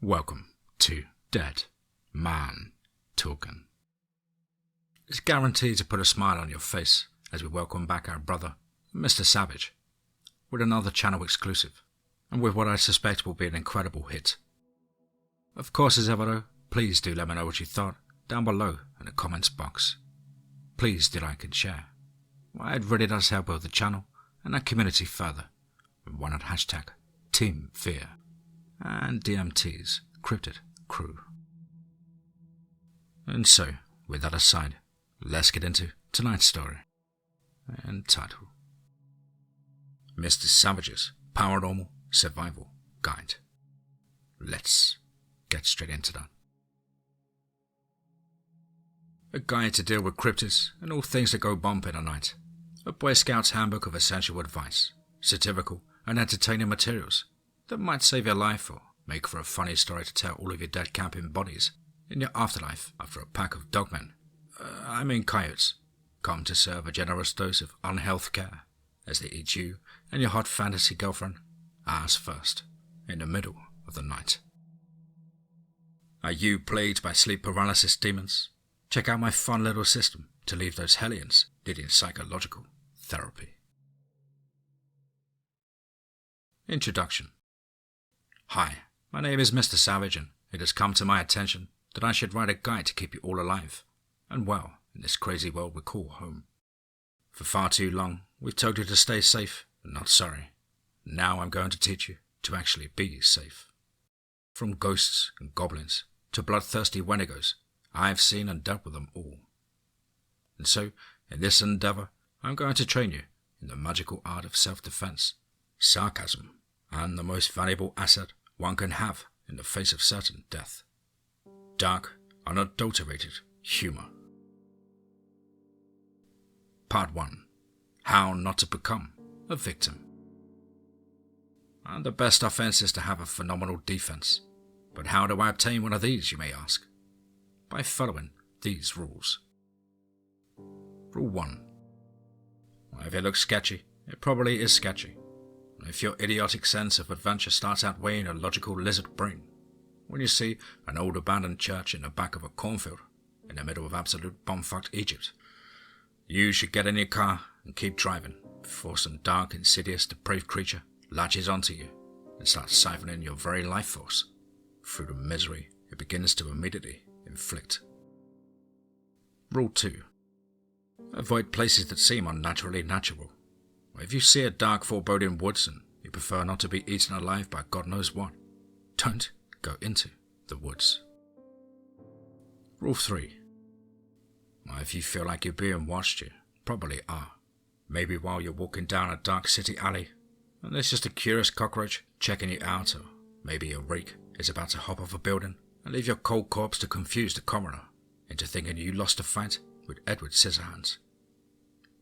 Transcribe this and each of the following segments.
Welcome to Dead Man Talking. It's guaranteed to put a smile on your face as we welcome back our brother, Mr. Savage, with another channel exclusive, and with what I suspect will be an incredible hit. Of course, as ever though, please do let me know what you thought down below in the comments box. Please do like and share. Well, it really does help build the channel and our community further. Why not hashtag TeamFEAR and DMT's Cryptid crew. And so, with that aside, let's get into tonight's story, entitled Mr. Savage's Paranormal Survival Guide. Let's get straight into that. A guide to deal with cryptids and all things that go bump in a night. A Boy Scout's handbook of essential advice, satirical and entertaining materials that might save your life or make for a funny story to tell all of your dead camping buddies in your afterlife after a pack of dogmen, coyotes, come to serve a generous dose of unhealth care as they eat you and your hot fantasy girlfriend ass first in the middle of the night. Are you plagued by sleep paralysis demons? Check out my fun little system to leave those hellions needing psychological therapy. Introduction. Hi, my name is Mr. Savage, and it has come to my attention that I should write a guide to keep you all alive and well in this crazy world we call home. For far too long, we've told you to stay safe and not sorry. Now I'm going to teach you to actually be safe. From ghosts and goblins to bloodthirsty Wendigos, I've seen and dealt with them all. And so, in this endeavor, I'm going to train you in the magical art of self-defense, sarcasm, and the most valuable asset one can have in the face of certain death: dark, unadulterated humor. Part 1. How not to become a victim. And the best offense is to have a phenomenal defense. But how do I obtain one of these, you may ask? By following these rules. Rule 1. If it looks sketchy, it probably is sketchy. If your idiotic sense of adventure starts outweighing a logical lizard brain, when you see an old abandoned church in the back of a cornfield in the middle of absolute bumfucked Egypt, you should get in your car and keep driving before some dark, insidious, depraved creature latches onto you and starts siphoning your very life force through the misery it begins to immediately inflict. Rule 2. Avoid places that seem unnaturally natural. If you see a dark, foreboding woods and you prefer not to be eaten alive by God knows what, don't go into the woods. Rule 3. If you feel like you're being watched, you probably are. Maybe while you're walking down a dark city alley and there's just a curious cockroach checking you out, or maybe a rake is about to hop off a building and leave your cold corpse to confuse the coroner into thinking you lost a fight with Edward Scissorhands.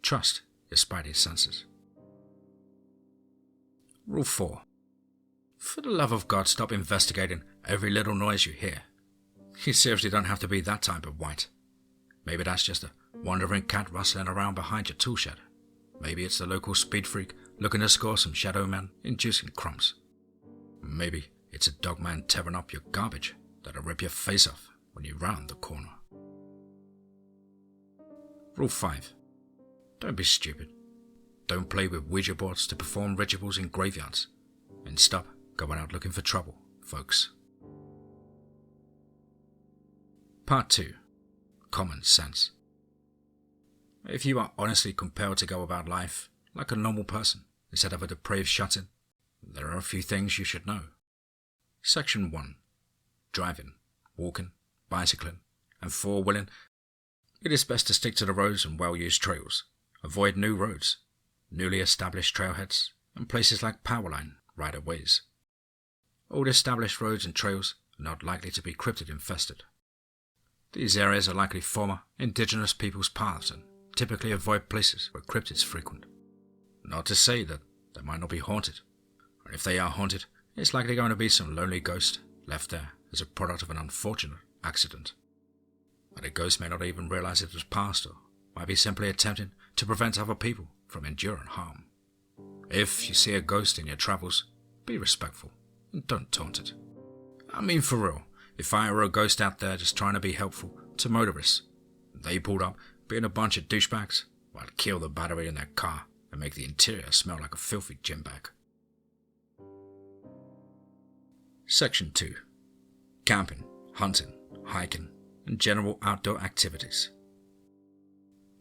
Trust your spidey senses. Rule 4. For the love of God, stop investigating every little noise you hear. You seriously don't have to be that type of white. Maybe that's just a wandering cat rustling around behind your tool shed. Maybe it's the local speed freak looking to score some shadow man inducing crumbs. Maybe it's a dog man tearing up your garbage that'll rip your face off when you round the corner. Rule 5. Don't be stupid. Don't play with Ouija boards to perform rituals in graveyards. And stop going out looking for trouble, folks. Part 2. Common sense. If you are honestly compelled to go about life like a normal person instead of a depraved shut-in, there are a few things you should know. Section 1. Driving, walking, bicycling, and four-wheeling. It is best to stick to the roads and well-used trails. Avoid new roads, newly established trailheads, and places like powerline right-of-ways. Old established roads and trails are not likely to be cryptid infested. These areas are likely former indigenous people's paths and typically avoid places where cryptids frequent. Not to say that they might not be haunted, or if they are haunted, it's likely going to be some lonely ghost left there as a product of an unfortunate accident. But the ghost may not even realize it was past, or might be simply attempting to prevent other people from enduring harm. If you see a ghost in your travels, be respectful and don't taunt it. I mean for real, if I were a ghost out there just trying to be helpful to motorists, and they pulled up being a bunch of douchebags, well, I'd kill the battery in their car and make the interior smell like a filthy gym bag. Section 2. Camping, hunting, hiking, and general outdoor activities.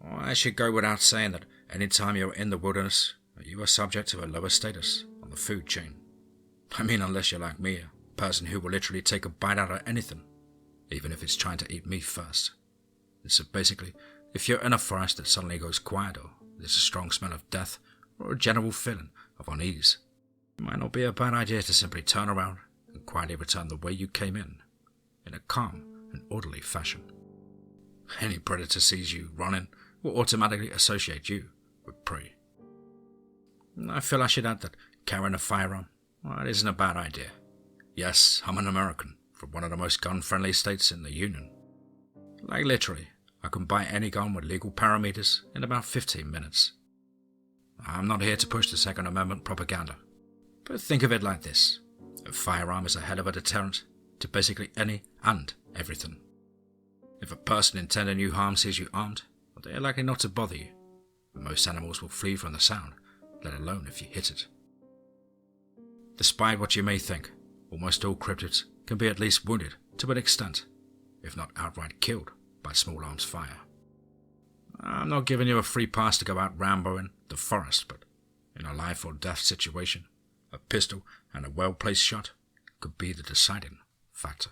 Well, I should go without saying that any time you're in the wilderness, you are subject to a lower status on the food chain. I mean, unless you're like me, a person who will literally take a bite out of anything, even if it's trying to eat me first. And so basically, if you're in a forest that suddenly goes quiet, or there's a strong smell of death, or a general feeling of unease, it might not be a bad idea to simply turn around and quietly return the way you came in a calm and orderly fashion. Any predator sees you running will automatically associate you with prey. And I feel I should add that carrying a firearm, well, it isn't a bad idea. Yes, I'm an American from one of the most gun-friendly states in the Union. Like literally, I can buy any gun with legal parameters in about 15 minutes. I'm not here to push the Second Amendment propaganda, but think of it like this. A firearm is a hell of a deterrent to basically any and everything. If a person intending you harm sees you armed, well, they are likely not to bother you. Most animals will flee from the sound, let alone if you hit it. Despite what you may think, almost all cryptids can be at least wounded to an extent, if not outright killed by small arms fire. I'm not giving you a free pass to go out Ramboing the forest, but in a life or death situation, a pistol and a well-placed shot could be the deciding factor.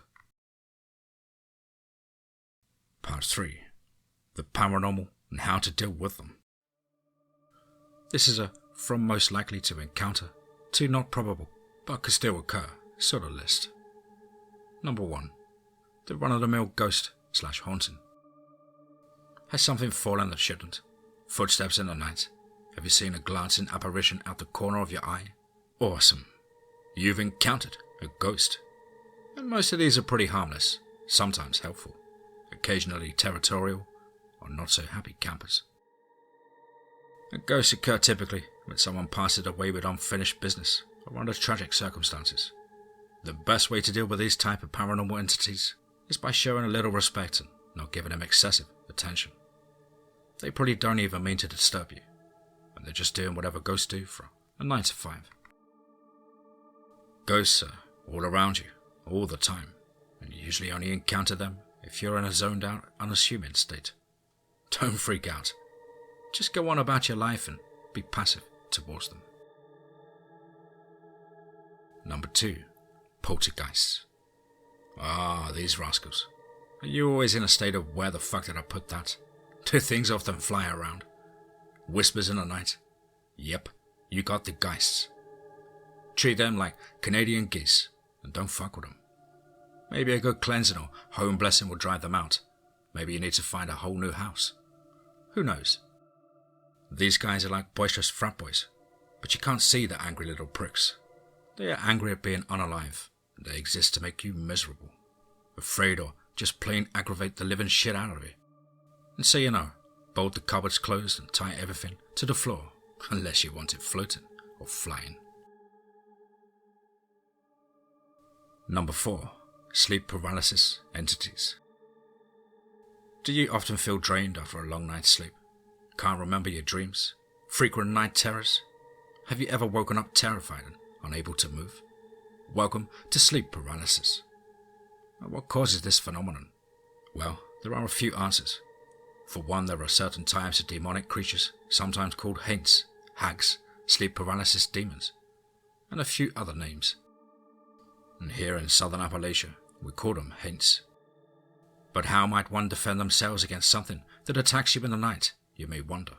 Part 3. The paranormal and how to deal with them. This is a from most likely to encounter to not probable but could still occur sort of list. Number 1. The run-of-the-mill ghost/haunting. Has something fallen that shouldn't? Footsteps in the night? Have you seen a glancing apparition out the corner of your eye? Awesome. You've encountered a ghost. And most of these are pretty harmless, sometimes helpful, occasionally territorial, or not so happy campers. Ghosts occur typically when someone passes away with unfinished business or under tragic circumstances. The best way to deal with these type of paranormal entities is by showing a little respect and not giving them excessive attention. They probably don't even mean to disturb you, and they're just doing whatever ghosts do from a 9 to 5. Ghosts are all around you, all the time, and you usually only encounter them if you're in a zoned out, unassuming state. Don't freak out. Just go on about your life and be passive towards them. Number 2. Poltergeists. These rascals. Are you always in a state of where the fuck did I put that? Do things often fly around? Whispers in the night? Yep, you got the geists. Treat them like Canadian geese and don't fuck with them. Maybe a good cleansing or home blessing will drive them out. Maybe you need to find a whole new house. Who knows? These guys are like boisterous frat boys, but you can't see the angry little pricks. They are angry at being unalive, and they exist to make you miserable, afraid or just plain aggravate the living shit out of you. And so you know, bolt the cupboards closed and tie everything to the floor, unless you want it floating or flying. Number 4. Sleep paralysis entities. Do you often feel drained after a long night's sleep? Can't remember your dreams? Frequent night terrors? Have you ever woken up terrified and unable to move? Welcome to sleep paralysis. What causes this phenomenon? Well, there are a few answers. For one, there are certain types of demonic creatures, sometimes called haints, hags, sleep paralysis demons, and a few other names. And here in southern Appalachia, we call them haints. But how might one defend themselves against something that attacks you in the night, you may wonder.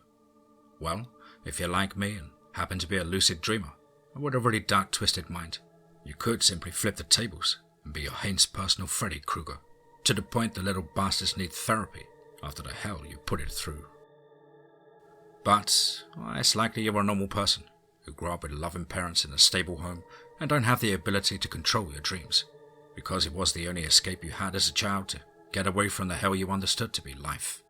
Well, if you're like me and happen to be a lucid dreamer, or with a really dark twisted mind, you could simply flip the tables and be your haint's personal Freddy Krueger, to the point the little bastards need therapy after the hell you put it through. But it's likely you're a normal person who grew up with loving parents in a stable home and don't have the ability to control your dreams, because it was the only escape you had as a child to get away from the hell you understood to be life.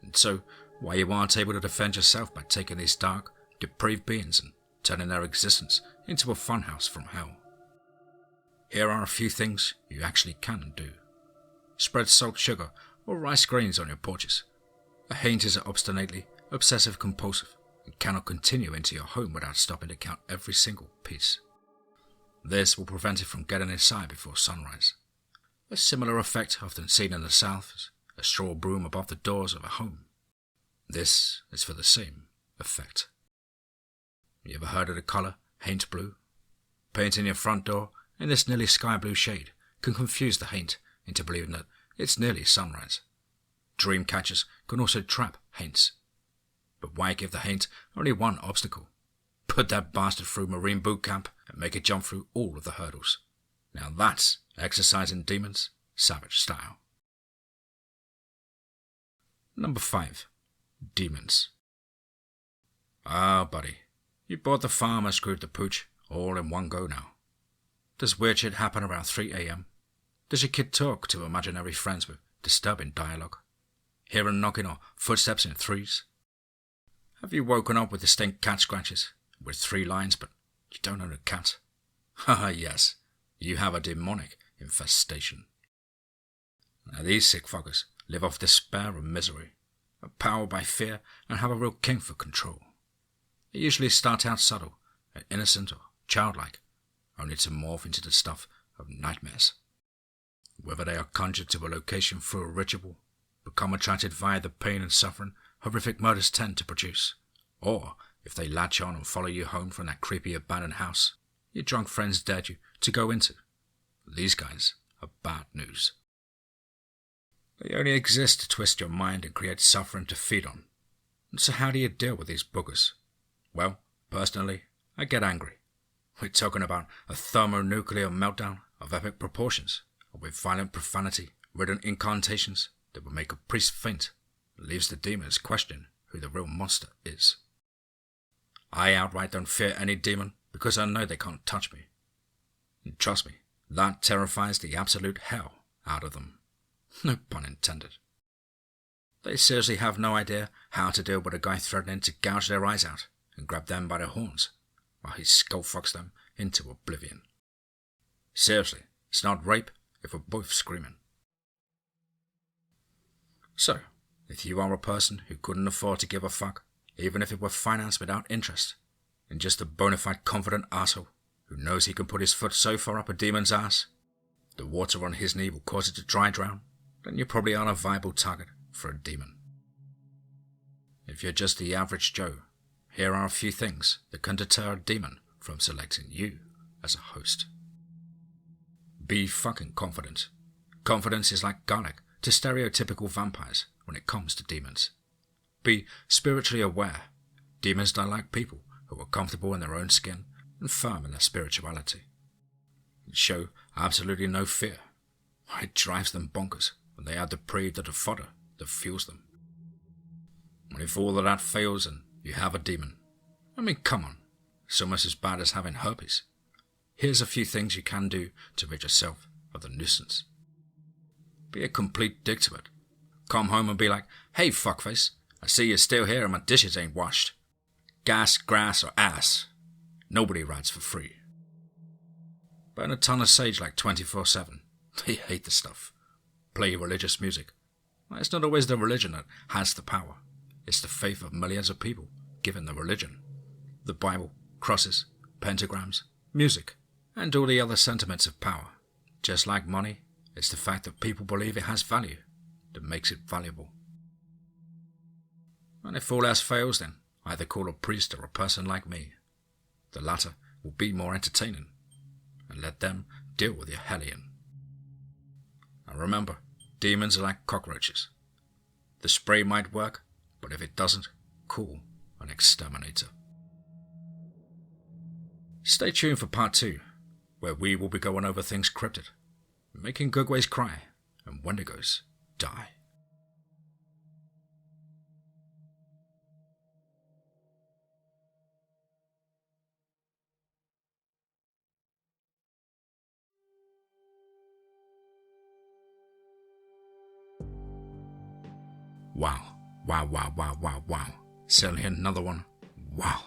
And so, why you aren't able to defend yourself by taking these dark, depraved beings and turning their existence into a funhouse from hell. Here are a few things you actually can do. Spread salt, sugar, or rice grains on your porches. A haint is obstinately obsessive-compulsive and cannot continue into your home without stopping to count every single piece. This will prevent it from getting inside before sunrise. A similar effect often seen in the South is a straw broom above the doors of a home. This is for the same effect. You ever heard of the colour haint blue? Painting your front door in this nearly sky blue shade can confuse the haint into believing that it's nearly sunrise. Dream catchers can also trap haints. But why give the haint only one obstacle? Put that bastard through Marine boot camp and make it jump through all of the hurdles. Now that's exercising demons, savage style. Number 5. Demons. Ah, buddy, you bought the farm and screwed the pooch all in one go now. Does weird shit happen around 3 a.m? Does your kid talk to imaginary friends with disturbing dialogue? Hearing knocking or footsteps in threes? Have you woken up with distinct cat scratches with 3 lines but you don't own a cat? Haha, yes, you have a demonic infestation. Now these sick fuckers live off despair and misery, are powered by fear and have a real kink for control. They usually start out subtle and innocent or childlike, only to morph into the stuff of nightmares. Whether they are conjured to a location through a ritual, become attracted via the pain and suffering horrific murders tend to produce, or if they latch on and follow you home from that creepy abandoned house your drunk friends dared you to go into. These guys are bad news. They only exist to twist your mind and create suffering to feed on. And so how do you deal with these boogers? Well, personally, I get angry. We're talking about a thermonuclear meltdown of epic proportions, with violent profanity-ridden incantations that would make a priest faint and leaves the demons question who the real monster is. I outright don't fear any demon because I know they can't touch me. And trust me, that terrifies the absolute hell out of them. No pun intended. They seriously have no idea how to deal with a guy threatening to gouge their eyes out and grab them by their horns while he skull-fucks them into oblivion. Seriously, it's not rape if we're both screaming. So, if you are a person who couldn't afford to give a fuck, even if it were financed without interest, and just a bona fide confident asshole who knows he can put his foot so far up a demon's ass, the water on his knee will cause it to dry drown, then you probably aren't a viable target for a demon. If you're just the average Joe, here are a few things that can deter a demon from selecting you as a host. Be fucking confident. Confidence is like garlic to stereotypical vampires when it comes to demons. Be spiritually aware. Demons don't like people who are comfortable in their own skin and firm in their spirituality. Show absolutely no fear. It drives them bonkers when they are deprived of the fodder that fuels them. And if all of that fails and you have a demon, I mean, come on, it's almost as bad as having herpes. Here's a few things you can do to rid yourself of the nuisance. Be a complete dick to it. Come home and be like, hey fuckface, I see you're still here and my dishes ain't washed. Gas, grass or ass. Nobody rides for free. Burn a ton of sage like 24/7. They hate the stuff. Play religious music. It's not always the religion that has the power. It's the faith of millions of people given the religion. The Bible, crosses, pentagrams, music, and all the other sentiments of power. Just like money, it's the fact that people believe it has value that makes it valuable. And if all else fails, then either call a priest or a person like me. The latter will be more entertaining, and let them deal with your hellion. And remember, demons are like cockroaches. The spray might work, but if it doesn't, call an exterminator. Stay tuned for part 2, where we will be going over things cryptid, making Gugways cry and Wendigos die. Wow. Certainly another one. Wow.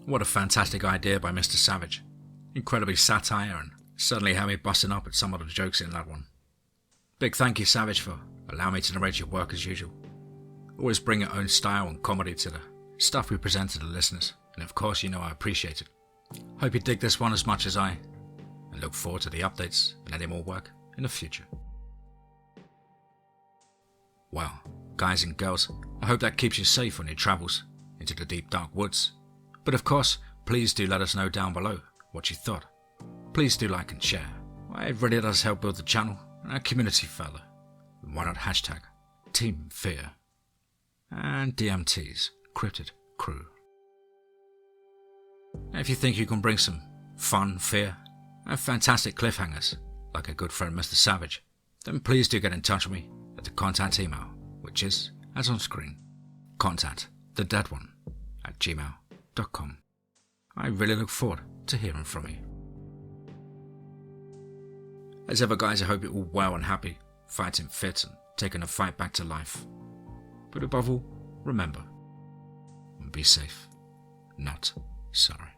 What a fantastic idea by Mr. Savage. Incredibly satire, and certainly had me busting up at some of the jokes in that one. Big thank you, Savage, for allowing me to narrate your work as usual. Always bring your own style and comedy to the stuff we present to the listeners, and of course you know I appreciate it. Hope you dig this one as much as I, and look forward to the updates and any more work in the future. Well, guys and girls, I hope that keeps you safe on your travels into the deep dark woods. But of course, please do let us know down below what you thought. Please do like and share. It really does help build the channel and our community further. Why not hashtag TeamFEAR and DMT's Cryptid Crew. If you think you can bring some fun, fear, and fantastic cliffhangers like a good friend Mr. Savage, then please do get in touch with me at the contact email, which is, as on screen, contactthedeadone@gmail.com. I really look forward to hearing from you. As ever, guys, I hope you're all well and happy, fighting fit and taking the fight back to life. But above all, remember, be safe, not sorry.